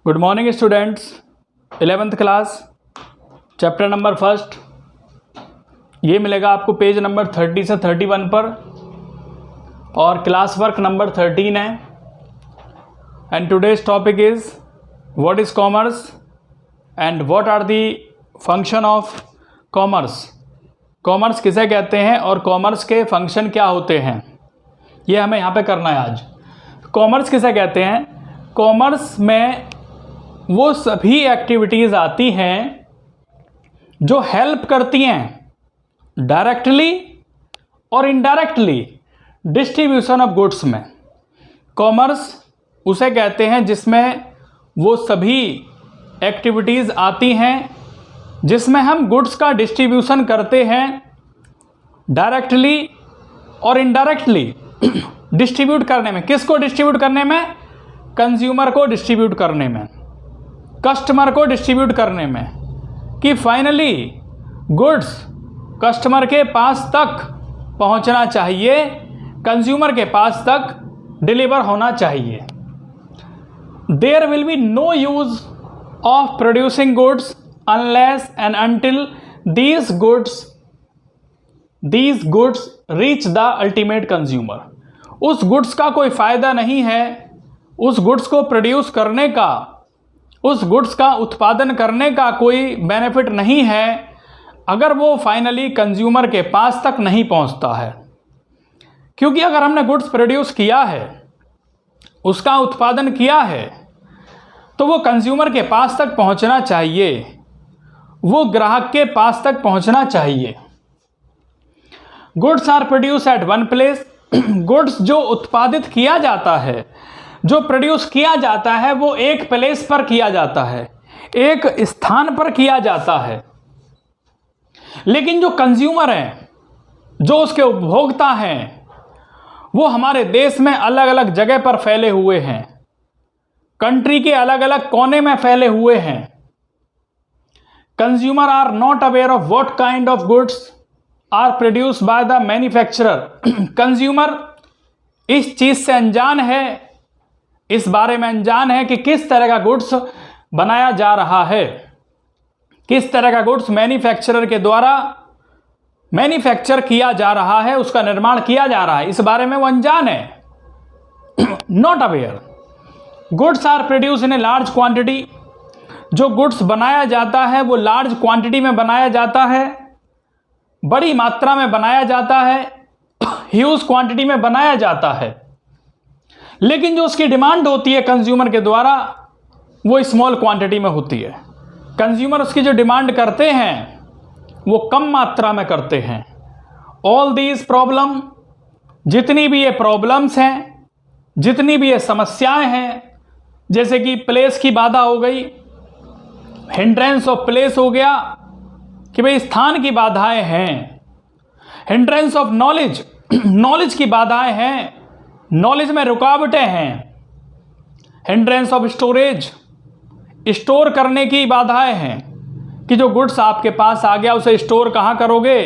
Good morning students. 11th class chapter number first ये मिलेगा आपको पेज नंबर 30 से 31 पर और क्लास वर्क नंबर 13 है। And today's topic is what is commerce and what are the function of commerce. Commerce किसे कहते हैं और कॉमर्स के फंक्शन क्या होते हैं, ये हमें यहाँ पे करना है आज। कॉमर्स किसे कहते हैं? कॉमर्स में वो सभी एक्टिविटीज़ आती हैं जो हेल्प करती हैं डायरेक्टली और इनडायरेक्टली डिस्ट्रीब्यूशन ऑफ गुड्स में। कॉमर्स उसे कहते हैं जिसमें वो सभी एक्टिविटीज़ आती हैं जिसमें हम गुड्स का डिस्ट्रीब्यूशन करते हैं डायरेक्टली और इनडायरेक्टली। डिस्ट्रीब्यूट करने में, किसको डिस्ट्रीब्यूट करने में? कंज्यूमर को डिस्ट्रीब्यूट करने में, कस्टमर को डिस्ट्रीब्यूट करने में, कि फाइनली गुड्स कस्टमर के पास तक पहुंचना चाहिए, कंज्यूमर के पास तक डिलीवर होना चाहिए। There will be no use of producing goods unless and until these goods reach the ultimate consumer। उस गुड्स का कोई फ़ायदा नहीं है, उस गुड्स को प्रोड्यूस करने का, उस गुड्स का उत्पादन करने का कोई बेनिफिट नहीं है अगर वो फाइनली कंज्यूमर के पास तक नहीं पहुंचता है। क्योंकि अगर हमने गुड्स प्रोड्यूस किया है, उसका उत्पादन किया है, तो वो कंज्यूमर के पास तक पहुंचना चाहिए, वो ग्राहक के पास तक पहुंचना चाहिए। Goods are produce at one place. Goods जो उत्पादित किया जाता है, जो प्रोड्यूस किया जाता है, वो एक प्लेस पर किया जाता है, एक स्थान पर किया जाता है। लेकिन जो कंज्यूमर हैं, जो उसके उपभोक्ता हैं, वो हमारे देश में अलग अलग जगह पर फैले हुए हैं, कंट्री के अलग अलग कोने में फैले हुए हैं। Consumer are not aware of what kind of goods are produced by the manufacturer. Consumer इस चीज से अनजान है, इस बारे में अनजान है कि किस तरह का गुड्स बनाया जा रहा है, किस तरह का गुड्स मैन्युफैक्चरर के द्वारा मैन्युफैक्चर किया जा रहा है, उसका निर्माण किया जा रहा है, इस बारे में वो अनजान है, not aware. Goods are produce in a large quantity. जो गुड्स बनाया जाता है वो लार्ज क्वांटिटी में बनाया जाता है, बड़ी मात्रा में बनाया जाता है, ह्यूज क्वांटिटी में बनाया जाता है। लेकिन जो उसकी डिमांड होती है कंज्यूमर के द्वारा, वो स्मॉल क्वांटिटी में होती है। कंज्यूमर उसकी जो डिमांड करते हैं वो कम मात्रा में करते हैं। ऑल दीज प्रॉब्लम, जितनी भी ये प्रॉब्लम्स हैं, जितनी भी ये समस्याएं हैं, जैसे कि प्लेस की बाधा हो गई, हिंड्रेंस ऑफ प्लेस हो गया कि भाई स्थान की बाधाएं हैं। हिंड्रेंस ऑफ नॉलेज, नॉलेज की बाधाएं हैं, नॉलेज में रुकावटें हैं। हिंड्रेंस ऑफ स्टोरेज, स्टोर करने की बाधाएं हैं कि जो गुड्स आपके पास आ गया उसे स्टोर कहाँ करोगे,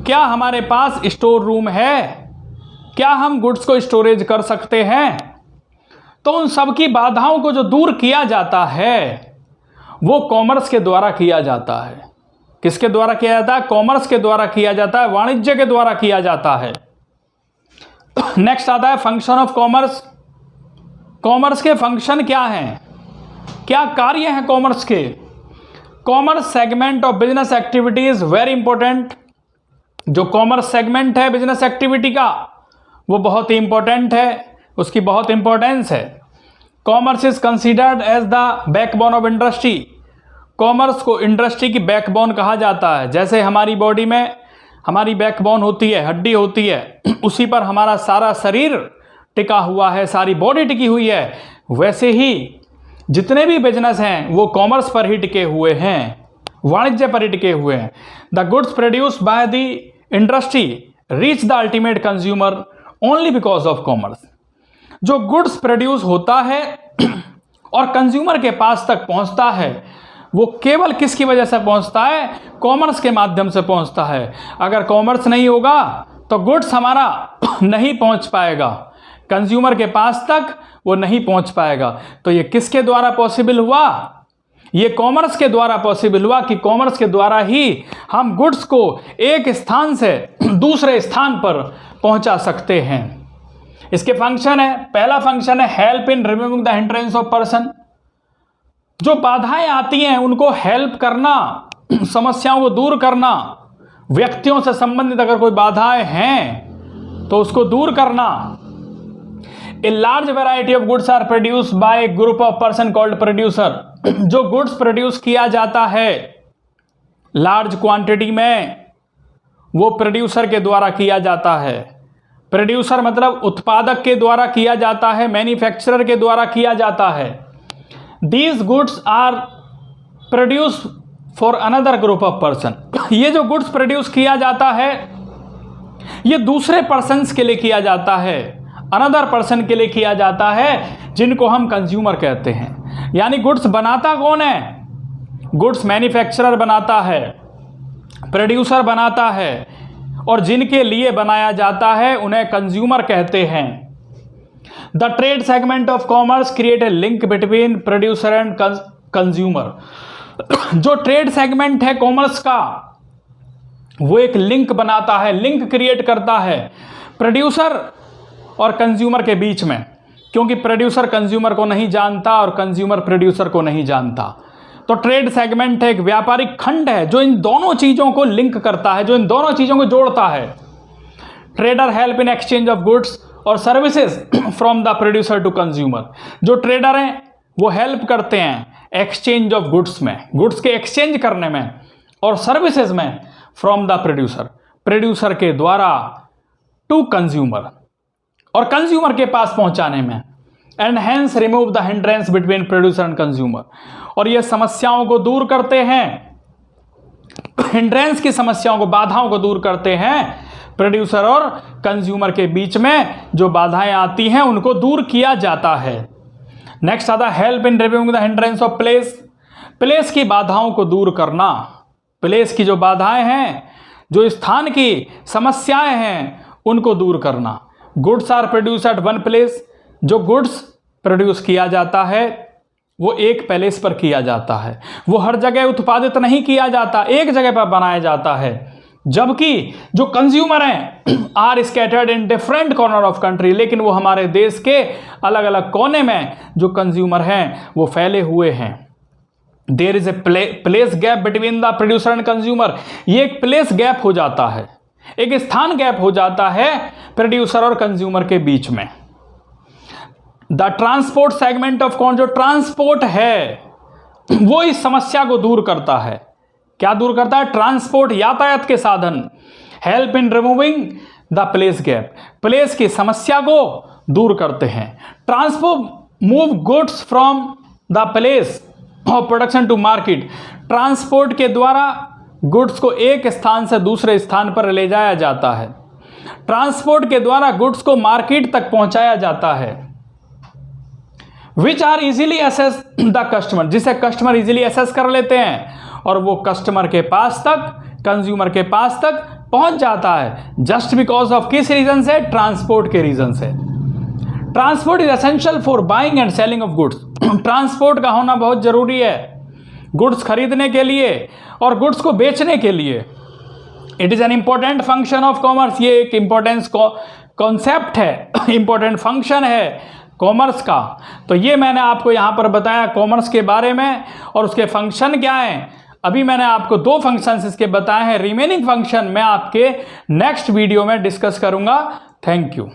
क्या हमारे पास स्टोर रूम है, क्या हम गुड्स को स्टोरेज कर सकते हैं। तो उन सब की बाधाओं को जो दूर किया जाता है वो कॉमर्स के द्वारा किया जाता है। किसके द्वारा किया जाता है? कॉमर्स के द्वारा किया जाता है, वाणिज्य के द्वारा किया जाता है। नेक्स्ट आता है फंक्शन ऑफ कॉमर्स। कॉमर्स के फंक्शन क्या हैं, क्या कार्य हैं कॉमर्स के? Commerce segment of business activity is very important. जो कॉमर्स सेगमेंट है बिजनेस एक्टिविटी का, वो बहुत ही इंपॉर्टेंट है, उसकी बहुत इंपॉर्टेंस है। Commerce is considered as the backbone of industry. Commerce को इंडस्ट्री की बैकबोन कहा जाता है। जैसे हमारी बॉडी में हमारी बैकबोन होती है, हड्डी होती है, उसी पर हमारा सारा शरीर टिका हुआ है, सारी बॉडी टिकी हुई है, वैसे ही जितने भी बिजनेस हैं वो कॉमर्स पर ही टिके हुए हैं, वाणिज्य पर ही टिके हुए हैं। The goods produced by the industry reach the ultimate consumer only because of commerce. जो गुड्स प्रोड्यूस होता है और कंज्यूमर के पास तक पहुंचता है, वो केवल किसकी वजह से पहुंचता है? कॉमर्स के माध्यम से पहुंचता है। अगर कॉमर्स नहीं होगा तो गुड्स हमारा नहीं पहुंच पाएगा, कंज्यूमर के पास तक वो नहीं पहुंच पाएगा। तो ये किसके द्वारा पॉसिबल हुआ? ये कॉमर्स के द्वारा पॉसिबल हुआ कि कॉमर्स के द्वारा ही हम गुड्स को एक स्थान से दूसरे स्थान पर पहुंचा सकते हैं। इसके फंक्शन है, पहला फंक्शन है help in removing the hindrance of person. जो बाधाएं आती हैं उनको हेल्प करना, समस्याओं को दूर करना, व्यक्तियों से संबंधित अगर कोई बाधाएं हैं तो उसको दूर करना। A large variety of goods are produced by a group of person called producer। जो गुड्स प्रोड्यूस किया जाता है लार्ज क्वांटिटी में, वो प्रोड्यूसर के द्वारा किया जाता है। प्रोड्यूसर मतलब उत्पादक के द्वारा किया जाता है, मैन्युफैक्चरर के द्वारा किया जाता है। These goods are produced for another group of person। ये जो गुड्स प्रोड्यूस किया जाता है ये दूसरे पर्सन्स के लिए किया जाता है, अनदर पर्सन के लिए किया जाता है, जिनको हम कंज्यूमर कहते हैं। यानी गुड्स बनाता कौन है? गुड्स मैन्युफैक्चरर बनाता है, प्रोड्यूसर बनाता है, और जिनके लिए बनाया जाता है उन्हें कंज्यूमर कहते हैं। The trade segment of commerce create a link between producer and consumer. जो ट्रेड सेगमेंट है कॉमर्स का वो एक लिंक बनाता है, लिंक क्रिएट करता है प्रोड्यूसर और कंज्यूमर के बीच में, क्योंकि प्रोड्यूसर कंज्यूमर को नहीं जानता और कंज्यूमर प्रोड्यूसर को नहीं जानता। तो ट्रेड सेगमेंट एक व्यापारिक खंड है जो इन दोनों चीज़ों को लिंक करता है, जो इन दोनों चीज़ों को जोड़ता है। Trader help in exchange of goods और services from the producer to consumer. जो ट्रेडर हैं वो हेल्प करते हैं एक्सचेंज ऑफ गुड्स में, गुड्स के एक्सचेंज करने में, और सर्विसेज में फ्रॉम द प्रोड्यूसर, प्रोड्यूसर के द्वारा टू कंज्यूमर, और कंज्यूमर के पास पहुंचाने में। And hence remove the hindrance between producer and consumer. और ये समस्याओं को दूर करते हैं, हिंड्रेंस की समस्याओं को, बाधाओं को दूर करते हैं। प्रोड्यूसर और कंज्यूमर के बीच में जो बाधाएं आती हैं उनको दूर किया जाता है। नेक्स्ट आता है help in removing the hindrance of place. Place की बाधाओं को दूर करना। प्लेस की जो बाधाएं हैं, जो स्थान की समस्याएं हैं, उनको दूर करना। Goods are produce at one place. जो गुड्स प्रोड्यूस किया जाता है वो एक प्लेस पर किया जाता है, वो हर जगह उत्पादित नहीं किया जाता, एक जगह पर बनाया जाता है। जबकि जो कंज्यूमर हैं are scattered in different corner of country, लेकिन वो हमारे देश के अलग अलग कोने में जो कंज्यूमर हैं वो फैले हुए हैं। There is a place gap between the producer and consumer. ये एक प्लेस गैप हो जाता है, एक स्थान गैप हो जाता है प्रोड्यूसर और कंज्यूमर के बीच में। द ट्रांसपोर्ट सेगमेंट ऑफ कौन, जो ट्रांसपोर्ट है वो इस समस्या को दूर करता है। क्या दूर करता है? ट्रांसपोर्ट, यातायात के साधन। Help in removing the place gap, place की समस्या को दूर करते हैं। Transport move goods from the place of production to market. Transport के द्वारा गुड्स को एक स्थान से दूसरे स्थान पर ले जाया जाता है। ट्रांसपोर्ट के द्वारा गुड्स को मार्केट तक पहुंचाया जाता है। Which are easily access the customer, जिसे कस्टमर इजीली एसेस कर लेते हैं और वो कस्टमर के पास तक, कंज्यूमर के पास तक पहुंच जाता है। जस्ट बिकॉज ऑफ किस रीजन से? ट्रांसपोर्ट के रीजन से। Transport is essential for buying and selling of goods. Transport का होना बहुत जरूरी है गुड्स खरीदने के लिए और गुड्स को बेचने के लिए। It is an important function of commerce. ये एक इंपॉर्टेंस कॉन्सेप्ट है, इंपॉर्टेंट फंक्शन है कॉमर्स का। तो ये मैंने आपको यहाँ पर बताया कॉमर्स के बारे में और उसके फंक्शन क्या हैं। अभी मैंने आपको 2 फंक्शंस इसके बताए हैं, रिमेनिंग फंक्शन मैं आपके नेक्स्ट वीडियो में डिस्कस करूँगा। Thank you.